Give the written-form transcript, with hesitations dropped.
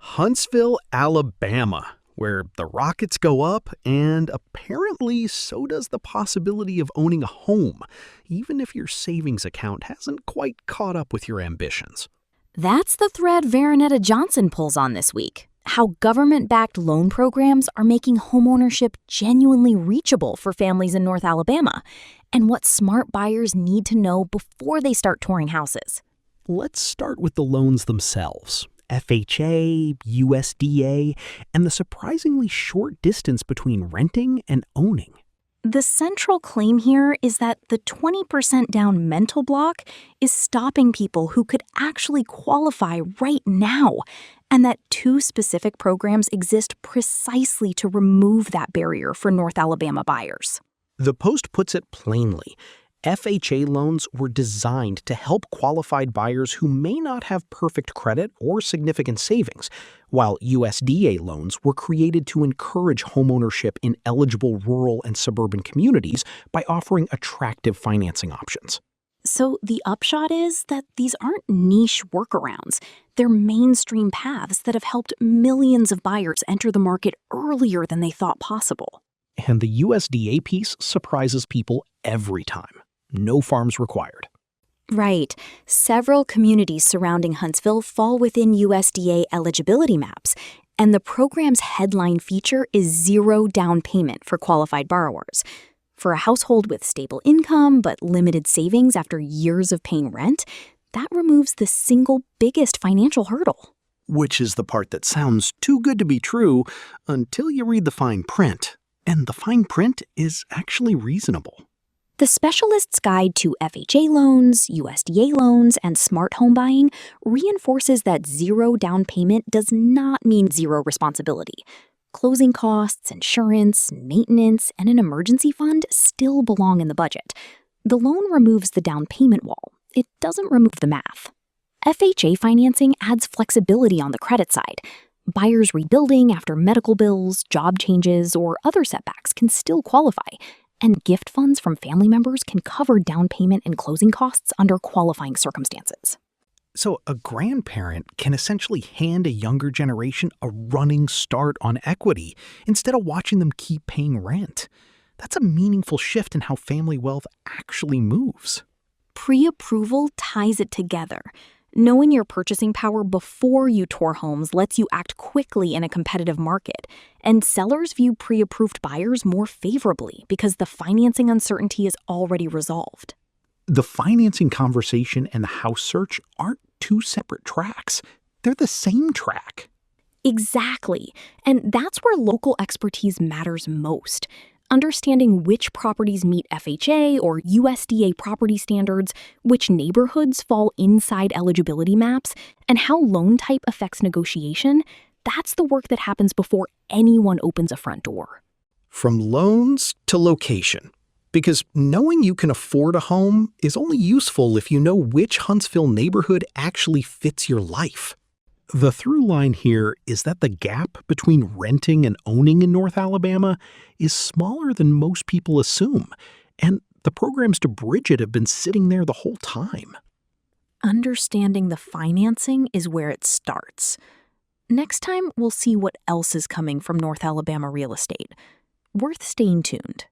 Huntsville, Alabama, where the rockets go up and apparently so does the possibility of owning a home, even if your savings account hasn't quite caught up with your ambitions. That's the thread Veronetta Johnson pulls on this week. How government-backed loan programs are making homeownership genuinely reachable for families in North Alabama, and what smart buyers need to know before they start touring houses. Let's start with the loans themselves. FHA, USDA, and the surprisingly short distance between renting and owning. The central claim here is that the 20% down mental block is stopping people who could actually qualify right now, and that two specific programs exist precisely to remove that barrier for North Alabama buyers. The Post puts it plainly. FHA loans were designed to help qualified buyers who may not have perfect credit or significant savings, while USDA loans were created to encourage homeownership in eligible rural and suburban communities by offering attractive financing options. So the upshot is that these aren't niche workarounds. They're mainstream paths that have helped millions of buyers enter the market earlier than they thought possible. And the USDA piece surprises people every time. No farms required. Right. Several communities surrounding Huntsville fall within USDA eligibility maps, and the program's headline feature is zero down payment for qualified borrowers. For a household with stable income but limited savings after years of paying rent, that removes the single biggest financial hurdle. Which is the part that sounds too good to be true until you read the fine print. And the fine print is actually reasonable. The Specialist's Guide to FHA loans, USDA loans, and smart home buying reinforces that zero down payment does not mean zero responsibility. Closing costs, insurance, maintenance, and an emergency fund still belong in the budget. The loan removes the down payment wall. It doesn't remove the math. FHA financing adds flexibility on the credit side. Buyers rebuilding after medical bills, job changes, or other setbacks can still qualify. And gift funds from family members can cover down payment and closing costs under qualifying circumstances. So a grandparent can essentially hand a younger generation a running start on equity instead of watching them keep paying rent. That's a meaningful shift in how family wealth actually moves. Pre-approval ties it together. Knowing your purchasing power before you tour homes lets you act quickly in a competitive market, and sellers view pre-approved buyers more favorably because the financing uncertainty is already resolved. The financing conversation and the house search aren't two separate tracks. They're the same track. Exactly, and that's where local expertise matters most. Understanding which properties meet FHA or USDA property standards, which neighborhoods fall inside eligibility maps, and how loan type affects negotiation, that's the work that happens before anyone opens a front door. From loans to location. Because knowing you can afford a home is only useful if you know which Huntsville neighborhood actually fits your life. The through line here is that the gap between renting and owning in North Alabama is smaller than most people assume, and the programs to bridge it have been sitting there the whole time. Understanding the financing is where it starts. Next time, we'll see what else is coming from North Alabama real estate. Worth staying tuned.